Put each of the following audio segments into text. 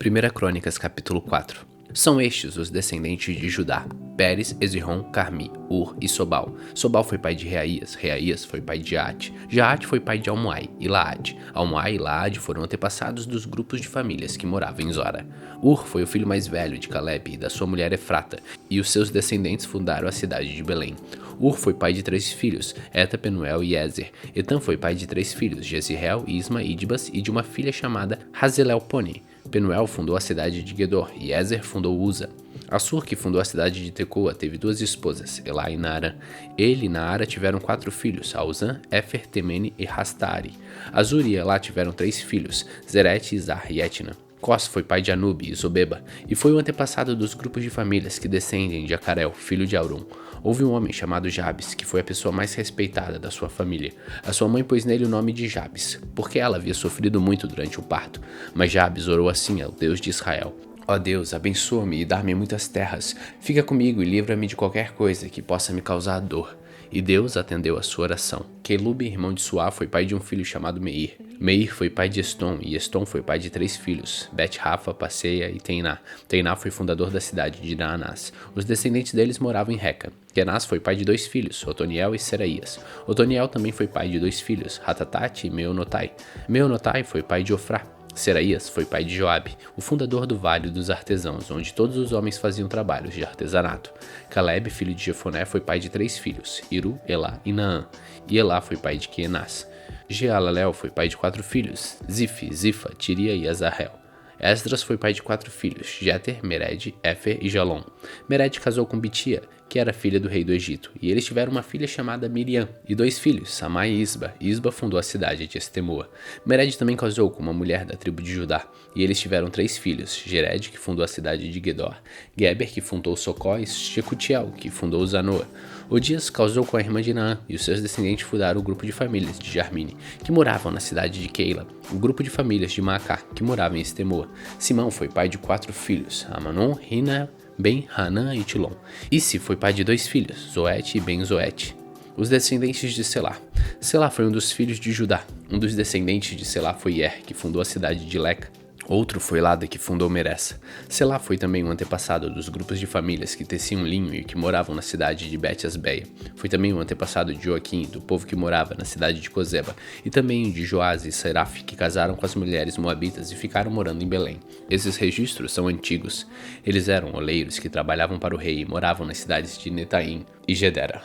1 Crônicas, capítulo 4. São estes os descendentes de Judá: Pérez, Ezirrom, Carmi, Ur e Sobal. Sobal foi pai de Reaías, Reaías foi pai de Jaate, Jaate foi pai de Almoai e Laade. Almoai e Laade foram antepassados dos grupos de famílias que moravam em Zora. Ur foi o filho mais velho de Caleb e da sua mulher Efrata, e os seus descendentes fundaram a cidade de Belém. Ur foi pai de 3 filhos, Eta, Penuel e Ezer. Etam foi pai de 3 filhos, Jezreel, Isma, Idbas, e de uma filha chamada Hazelelponi. Penuel fundou a cidade de Gedor, e Ezer fundou Uza. Assur, que fundou a cidade de Tecoa, teve 2 esposas, Elá e Naarã. Ele e Naara tiveram 4 filhos, Auzã, Éfer, Temene e Rastari. Azur e Elá tiveram 3 filhos, Zerete, Izar e Etna. Cós foi pai de Anube e Zobeba, e foi o antepassado dos grupos de famílias que descendem de Acarel, filho de Aurum. Houve um homem chamado Jabes, que foi a pessoa mais respeitada da sua família. A sua mãe pôs nele o nome de Jabes, porque ela havia sofrido muito durante o parto. Mas Jabes orou assim ao Deus de Israel: Ó Deus, abençoa-me e dá-me muitas terras. Fica comigo e livra-me de qualquer coisa que possa me causar dor. E Deus atendeu a sua oração. Quelube, irmão de Suá, foi pai de um filho chamado Meir. Meir foi pai de Estom, e Estom foi pai de 3 filhos, Bet-Rafa, Passeia e Teiná. Teiná foi fundador da cidade de Naanás. Os descendentes deles moravam em Reca. Kenaz foi pai de 2 filhos, Otoniel e Seraías. Otoniel também foi pai de 2 filhos, Ratatate e Meonotai. Meonotai foi pai de Ofrá. Seraías foi pai de Joabe, o fundador do Vale dos Artesãos, onde todos os homens faziam trabalhos de artesanato. Caleb, filho de Jefoné, foi pai de 3 filhos, Iru, Elá e Naã. E Elá foi pai de Quenaz. Jealalel foi pai de 4 filhos, Zifi, Zifa, Tiria e Azarel. Esdras foi pai de 4 filhos, Jeter, Mered, Éfer e Jalom. Mered casou com Bitia, que era filha do rei do Egito, e eles tiveram uma filha chamada Miriam, e 2 filhos, Samai e Isba. Isba fundou a cidade de Estemoa. Mered também casou com uma mulher da tribo de Judá, e eles tiveram 3 filhos, Gered, que fundou a cidade de Gedor, Geber, que fundou Socó, e Shecutiel, que fundou Zanoa. Odias casou com a irmã de Naã, e os seus descendentes fundaram o grupo de famílias de Jarmine, que moravam na cidade de Keila, o grupo de famílias de Maacá, que moravam em Estemoa. Simão foi pai de 4 filhos, Amanon, Rina, Ben, Hanã e Tilom. Isi foi pai de 2 filhos, Zoete e Ben-Zoete. Os descendentes de Selá. Selá foi um dos filhos de Judá. Um dos descendentes de Selá foi Er, que fundou a cidade de Leca. Outro foi Lada, que fundou Meressa. Selá foi também um antepassado dos grupos de famílias que teciam linho e que moravam na cidade de Bet-Asbeia. Foi também um antepassado de Joaquim, do povo que morava na cidade de Cozeba, e também de Joás e Seraf, que casaram com as mulheres moabitas e ficaram morando em Belém. Esses registros são antigos. Eles eram oleiros que trabalhavam para o rei e moravam nas cidades de Netaim e Gedera.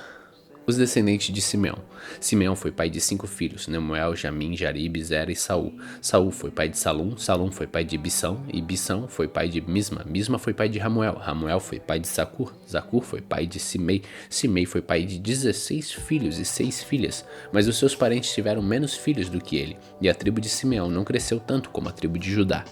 Os descendentes de Simeão. Simeão foi pai de 5 filhos, Nemuel, Jamim, Jarib, Zera e Saul. Saul foi pai de Salum, Salum foi pai de Bissão, e Bissão foi pai de Misma. Misma foi pai de Ramuel, Ramuel foi pai de Zacur, Zacur foi pai de Simei, Simei foi pai de 16 filhos e 6 filhas, mas os seus parentes tiveram menos filhos do que ele, e a tribo de Simeão não cresceu tanto como a tribo de Judá.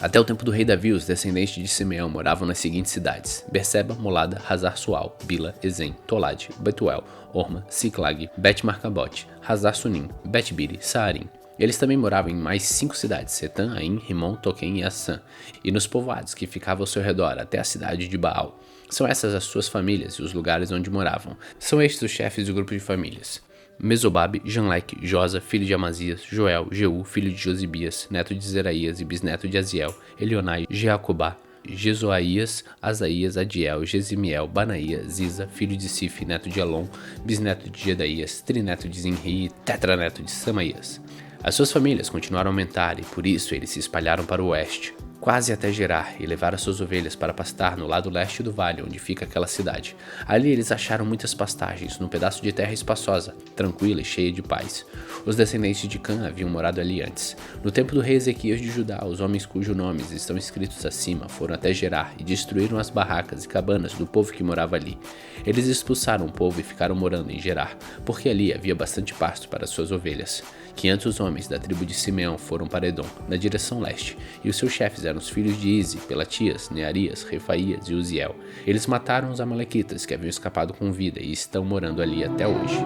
Até o tempo do rei Davi, os descendentes de Simeão moravam nas seguintes cidades: Berseba, Molada, Hazar-Sual, Bila, Ezem, Tolade, Betuel, Orma, Siclag, Bet-Marcabote, Hazar-Sunim, Bet-Biri, Saarim. Eles também moravam em mais 5 cidades: Setã, Aim, Rimon, Toquém e Assã, e nos povoados que ficavam ao seu redor, até a cidade de Baal. São essas as suas famílias e os lugares onde moravam. São estes os chefes do grupo de famílias: Mesobabe, Janleque, Josa, filho de Amazias, Joel, Jeú, filho de Josibias, neto de Zeraías e bisneto de Aziel, Elionai, Jeacobá, Jezoaías, Asaías, Adiel, Gesimiel, Banaía, Ziza, filho de Sif, neto de Elon, bisneto de Jedaías, trineto de Zinri e tetraneto de Samaías. As suas famílias continuaram a aumentar e por isso eles se espalharam para o oeste, quase até Gerar, e levaram suas ovelhas para pastar no lado leste do vale onde fica aquela cidade. Ali eles acharam muitas pastagens, num pedaço de terra espaçosa, tranquila e cheia de paz. Os descendentes de Cã haviam morado ali antes. No tempo do rei Ezequias de Judá, os homens cujos nomes estão escritos acima foram até Gerar e destruíram as barracas e cabanas do povo que morava ali. Eles expulsaram o povo e ficaram morando em Gerar, porque ali havia bastante pasto para suas ovelhas. 500 homens da tribo de Simeão foram para Edom, na direção leste, e os seus chefes eram os filhos de Ize, Pelatias, Nearias, Refaías e Uziel. Eles mataram os amalequitas que haviam escapado com vida e estão morando ali até hoje.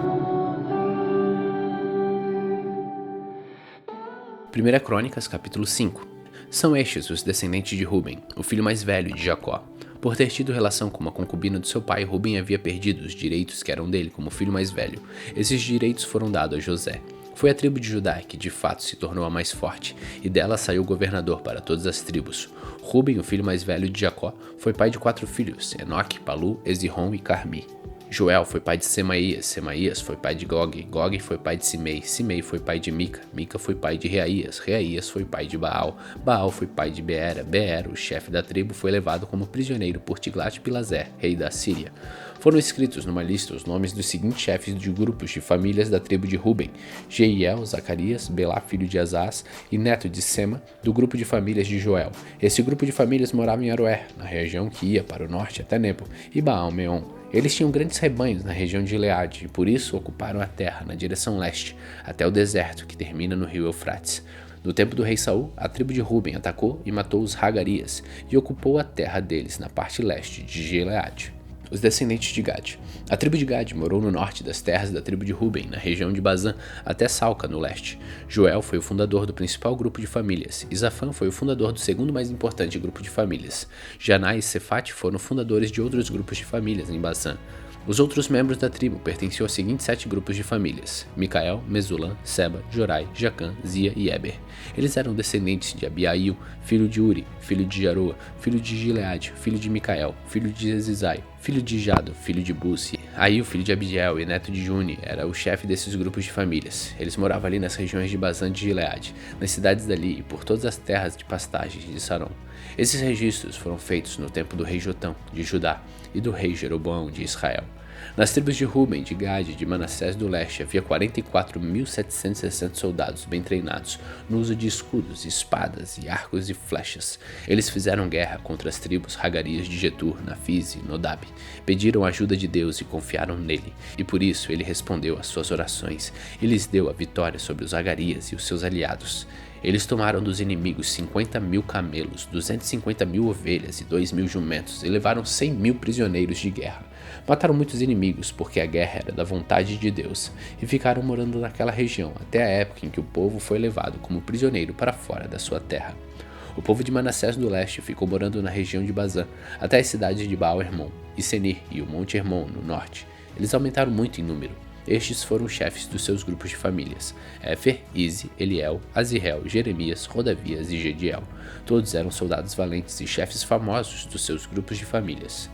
1 Crônicas, capítulo 5. São estes os descendentes de Ruben, o filho mais velho de Jacó. Por ter tido relação com uma concubina do seu pai, Ruben havia perdido os direitos que eram dele como filho mais velho. Esses direitos foram dados a José. Foi a tribo de Judá que de fato se tornou a mais forte, e dela saiu o governador para todas as tribos. Ruben, o filho mais velho de Jacó, foi pai de 4 filhos, Enoque, Palu, Esrom e Carmi. Joel foi pai de Semaías, Semaías foi pai de Gog, Gog foi pai de Simei, Simei foi pai de Mica, Mica foi pai de Reaías, Reaías foi pai de Baal, Baal foi pai de Beera, Beera, o chefe da tribo, foi levado como prisioneiro por Tiglat-Pileser, rei da Síria. Foram escritos numa lista os nomes dos seguintes chefes de grupos de famílias da tribo de Ruben: Jeiel, Zacarias, Belá, filho de Azaz e neto de Sema, do grupo de famílias de Joel. Esse grupo de famílias morava em Aroer, na região que ia para o norte até Nebo, e Baal-Meon. Eles tinham grandes rebanhos na região de Gileade e por isso ocuparam a terra na direção leste, até o deserto que termina no rio Eufrates. No tempo do rei Saul, a tribo de Ruben atacou e matou os Hagarias e ocupou a terra deles na parte leste de Gileade. Os descendentes de Gad. A tribo de Gad morou no norte das terras da tribo de Ruben, na região de Bazã, até Salca, no leste. Joel foi o fundador do principal grupo de famílias. Isafã foi o fundador do segundo mais importante grupo de famílias. Janá e Cefate foram fundadores de outros grupos de famílias em Bazã. Os outros membros da tribo pertenciam aos seguintes 7 grupos de famílias: Micael, Mesulam, Seba, Jorai, Jacã, Zia e Eber. Eles eram descendentes de Abiail, filho de Uri, filho de Jaroa, filho de Gileade, filho de Micael, filho de Ezizai, filho de Jado, filho de Buzi. Aí o filho de Abidiel e neto de Juni era o chefe desses grupos de famílias. Eles moravam ali nas regiões de Bazã de Gileade, nas cidades dali e por todas as terras de pastagens de Saron. Esses registros foram feitos no tempo do rei Jotão, de Judá, e do rei Jeroboão, de Israel. Nas tribos de Ruben, de Gade e de Manassés do leste havia 44.760 soldados bem treinados no uso de escudos, espadas e arcos e flechas. Eles fizeram guerra contra as tribos Hagarias de Getur, Nafis e Nodab. Pediram ajuda de Deus e confiaram nele, e por isso ele respondeu às suas orações e lhes deu a vitória sobre os Hagarias e os seus aliados. Eles tomaram dos inimigos 50.000 camelos, 250.000 ovelhas e 2.000 jumentos e levaram 100.000 prisioneiros de guerra. Mataram muitos inimigos porque a guerra era da vontade de Deus e ficaram morando naquela região até a época em que o povo foi levado como prisioneiro para fora da sua terra. O povo de Manassés do leste ficou morando na região de Bazã até as cidades de Baal-Hermon e Senir e o Monte Hermon no norte. Eles aumentaram muito em número. Estes foram os chefes dos seus grupos de famílias: Éfer, Ize, Eliel, Azirel, Jeremias, Rodavias e Gediel. Todos eram soldados valentes e chefes famosos dos seus grupos de famílias.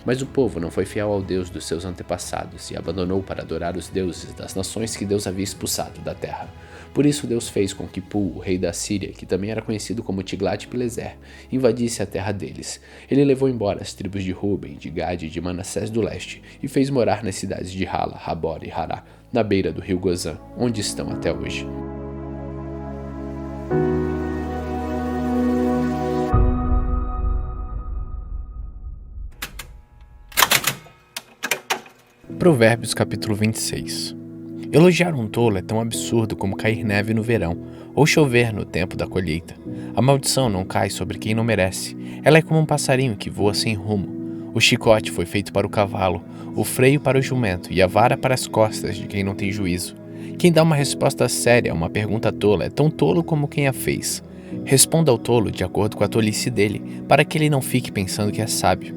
Mas o povo não foi fiel ao Deus dos seus antepassados e abandonou para adorar os deuses das nações que Deus havia expulsado da terra. Por isso Deus fez com que Pul, o rei da Síria, que também era conhecido como Tiglat-Pileser, invadisse a terra deles. Ele levou embora as tribos de Ruben, de Gade e de Manassés do leste e fez morar nas cidades de Hala, Rabor e Hará, na beira do rio Gozã, onde estão até hoje. Provérbios capítulo 26. Elogiar um tolo é tão absurdo como cair neve no verão, ou chover no tempo da colheita. A maldição não cai sobre quem não merece. Ela é como um passarinho que voa sem rumo. O chicote foi feito para o cavalo, o freio para o jumento e a vara para as costas de quem não tem juízo. Quem dá uma resposta séria a uma pergunta tola é tão tolo como quem a fez. Responda ao tolo de acordo com a tolice dele, para que ele não fique pensando que é sábio.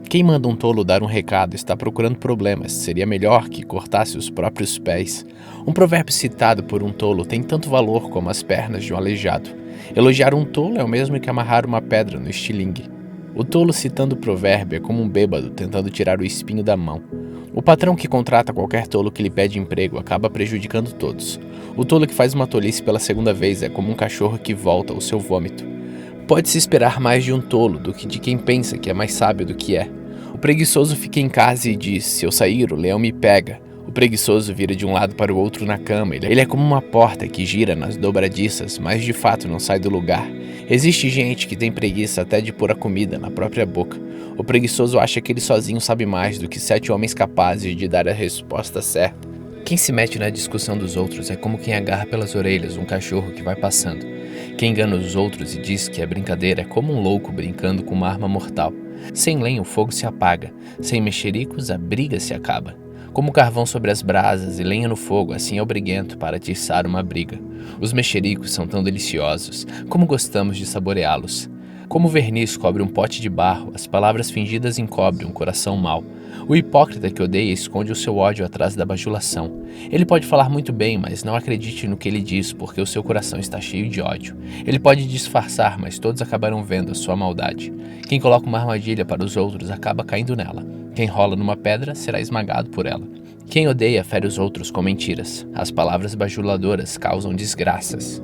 Quem manda um tolo dar um recado está procurando problemas. Seria melhor que cortasse os próprios pés. Um provérbio citado por um tolo tem tanto valor como as pernas de um aleijado. Elogiar um tolo é o mesmo que amarrar uma pedra no estilingue. O tolo citando o provérbio é como um bêbado tentando tirar o espinho da mão. O patrão que contrata qualquer tolo que lhe pede emprego acaba prejudicando todos. O tolo que faz uma tolice pela segunda vez é como um cachorro que volta ao seu vômito. Pode-se esperar mais de um tolo do que de quem pensa que é mais sábio do que é. O preguiçoso fica em casa e diz: se eu sair, o leão me pega. O preguiçoso vira de um lado para o outro na cama. Ele é como uma porta que gira nas dobradiças, mas de fato não sai do lugar. Existe gente que tem preguiça até de pôr a comida na própria boca. O preguiçoso acha que ele sozinho sabe mais do que 7 homens capazes de dar a resposta certa. Quem se mete na discussão dos outros é como quem agarra pelas orelhas um cachorro que vai passando. Quem engana os outros e diz que é brincadeira é como um louco brincando com uma arma mortal. Sem lenha o fogo se apaga, sem mexericos a briga se acaba. Como carvão sobre as brasas e lenha no fogo, assim é o briguento para atiçar uma briga. Os mexericos são tão deliciosos, como gostamos de saboreá-los. Como o verniz cobre um pote de barro, as palavras fingidas encobrem um coração mau. O hipócrita que odeia esconde o seu ódio atrás da bajulação. Ele pode falar muito bem, mas não acredite no que ele diz, porque o seu coração está cheio de ódio. Ele pode disfarçar, mas todos acabarão vendo a sua maldade. Quem coloca uma armadilha para os outros acaba caindo nela. Quem rola numa pedra será esmagado por ela. Quem odeia fere os outros com mentiras. As palavras bajuladoras causam desgraças.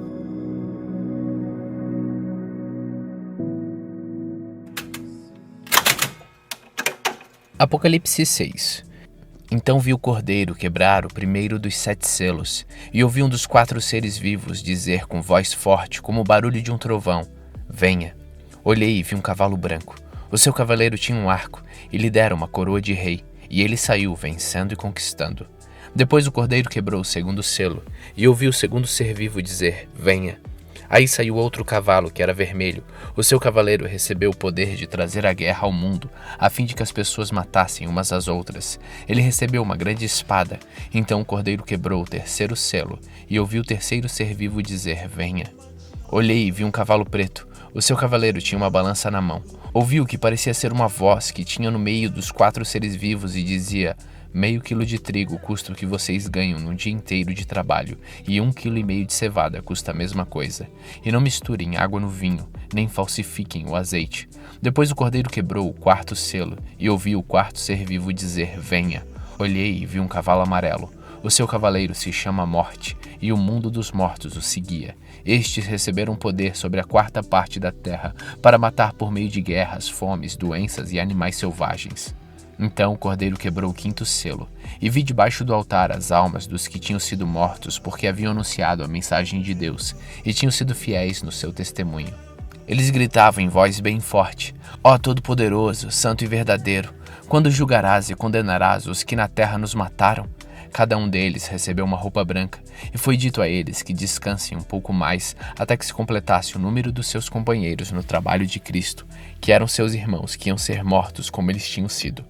Apocalipse 6. Então vi o Cordeiro quebrar o primeiro dos 7 selos, e ouvi um dos 4 seres vivos dizer com voz forte, como o barulho de um trovão: Venha. Olhei e vi um cavalo branco. O seu cavaleiro tinha um arco, e lhe deram uma coroa de rei, e ele saiu vencendo e conquistando. Depois o Cordeiro quebrou o segundo selo, e ouvi o segundo ser vivo dizer: Venha. Aí saiu outro cavalo, que era vermelho. O seu cavaleiro recebeu o poder de trazer a guerra ao mundo, a fim de que as pessoas matassem umas às outras. Ele recebeu uma grande espada. Então o Cordeiro quebrou o terceiro selo, e ouvi o terceiro ser vivo dizer: Venha. Olhei e vi um cavalo preto. O seu cavaleiro tinha uma balança na mão. Ouvi o que parecia ser uma voz que tinha no meio dos 4 seres vivos e dizia: meio quilo de trigo custa o que vocês ganham num dia inteiro de trabalho, e 1,5 quilo de cevada custa a mesma coisa. E não misturem água no vinho, nem falsifiquem o azeite. Depois o Cordeiro quebrou o 4º selo, e ouvi o 4º ser vivo dizer: Venha. Olhei e vi um cavalo amarelo. O seu cavaleiro se chama Morte, e o mundo dos mortos o seguia. Estes receberam poder sobre a 4ª parte da terra, para matar por meio de guerras, fomes, doenças e animais selvagens. Então o Cordeiro quebrou o 5º selo, e vi debaixo do altar as almas dos que tinham sido mortos porque haviam anunciado a mensagem de Deus, e tinham sido fiéis no seu testemunho. Eles gritavam em voz bem forte: Ó Todo-Poderoso, Santo e Verdadeiro, quando julgarás e condenarás os que na terra nos mataram? Cada um deles recebeu uma roupa branca, e foi dito a eles que descansem um pouco mais até que se completasse o número dos seus companheiros no trabalho de Cristo, que eram seus irmãos que iam ser mortos como eles tinham sido.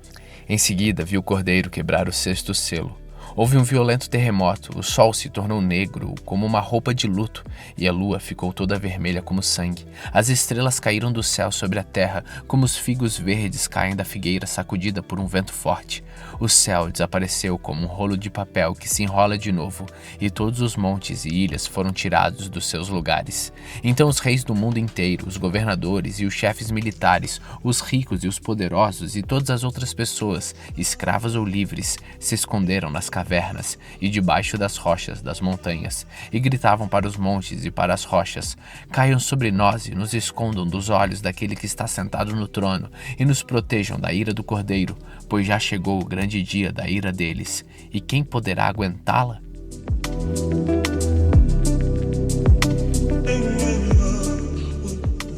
Em seguida, vi o Cordeiro quebrar o 6º selo. Houve um violento terremoto, o sol se tornou negro como uma roupa de luto, e a lua ficou toda vermelha como sangue. As estrelas caíram do céu sobre a terra, como os figos verdes caem da figueira sacudida por um vento forte. O céu desapareceu como um rolo de papel que se enrola de novo, e todos os montes e ilhas foram tirados dos seus lugares. Então os reis do mundo inteiro, os governadores e os chefes militares, os ricos e os poderosos e todas as outras pessoas, escravas ou livres, se esconderam nas cavernas e debaixo das rochas das montanhas, e gritavam para os montes e para as rochas: Caiam sobre nós e nos escondam dos olhos daquele que está sentado no trono, e nos protejam da ira do Cordeiro, pois já chegou o grande dia da ira deles, e quem poderá aguentá-la?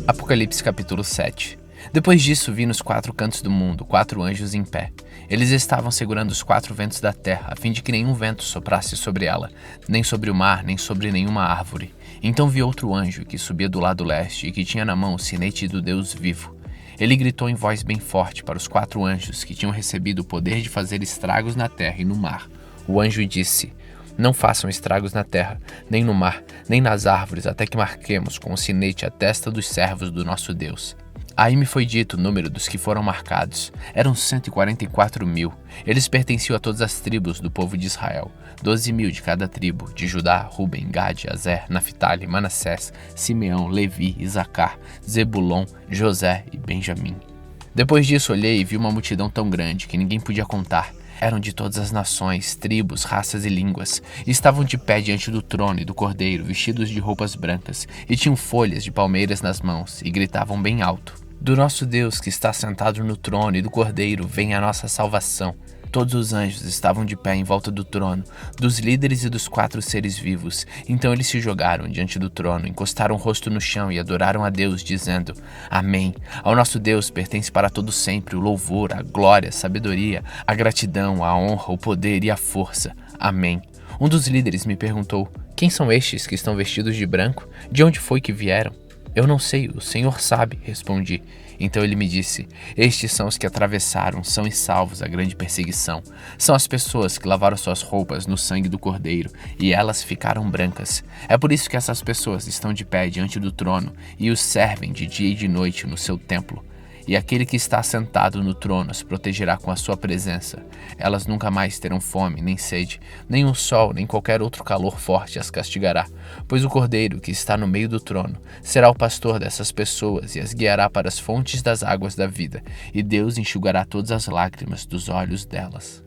Apocalipse capítulo 7. Depois disso vi nos 4 cantos do mundo 4 anjos em pé. Eles estavam segurando os 4 ventos da terra, a fim de que nenhum vento soprasse sobre ela, nem sobre o mar, nem sobre nenhuma árvore. Então vi outro anjo que subia do lado leste e que tinha na mão o sinete do Deus vivo. Ele gritou em voz bem forte para os 4 anjos que tinham recebido o poder de fazer estragos na terra e no mar. O anjo disse: Não façam estragos na terra, nem no mar, nem nas árvores, até que marquemos com o sinete a testa dos servos do nosso Deus. Aí me foi dito o número dos que foram marcados. Eram 144.000. Eles pertenciam a todas as tribos do povo de Israel. 12.000 de cada tribo, de Judá, Ruben, Gade, Azer, Naphtali, Manassés, Simeão, Levi, Isacar, Zebulon, José e Benjamim. Depois disso olhei e vi uma multidão tão grande que ninguém podia contar. Eram de todas as nações, tribos, raças e línguas. E estavam de pé diante do trono e do Cordeiro, vestidos de roupas brancas, e tinham folhas de palmeiras nas mãos, e gritavam bem alto: Do nosso Deus que está sentado no trono e do Cordeiro vem a nossa salvação. Todos os anjos estavam de pé em volta do trono, dos líderes e dos 4 seres vivos. Então eles se jogaram diante do trono, encostaram o rosto no chão e adoraram a Deus, dizendo: Amém. Ao nosso Deus pertence para todo sempre o louvor, a glória, a sabedoria, a gratidão, a honra, o poder e a força. Amém. Um dos líderes me perguntou: Quem são estes que estão vestidos de branco? De onde foi que vieram? Eu não sei, o Senhor sabe, respondi. Então ele me disse: Estes são os que atravessaram, são e salvos a grande perseguição. São as pessoas que lavaram suas roupas no sangue do Cordeiro, e elas ficaram brancas. É por isso que essas pessoas estão de pé diante do trono e os servem de dia e de noite no seu templo. E aquele que está sentado no trono as protegerá com a sua presença. Elas nunca mais terão fome, nem sede, nem o sol, nem qualquer outro calor forte as castigará. Pois o Cordeiro que está no meio do trono será o pastor dessas pessoas e as guiará para as fontes das águas da vida, e Deus enxugará todas as lágrimas dos olhos delas.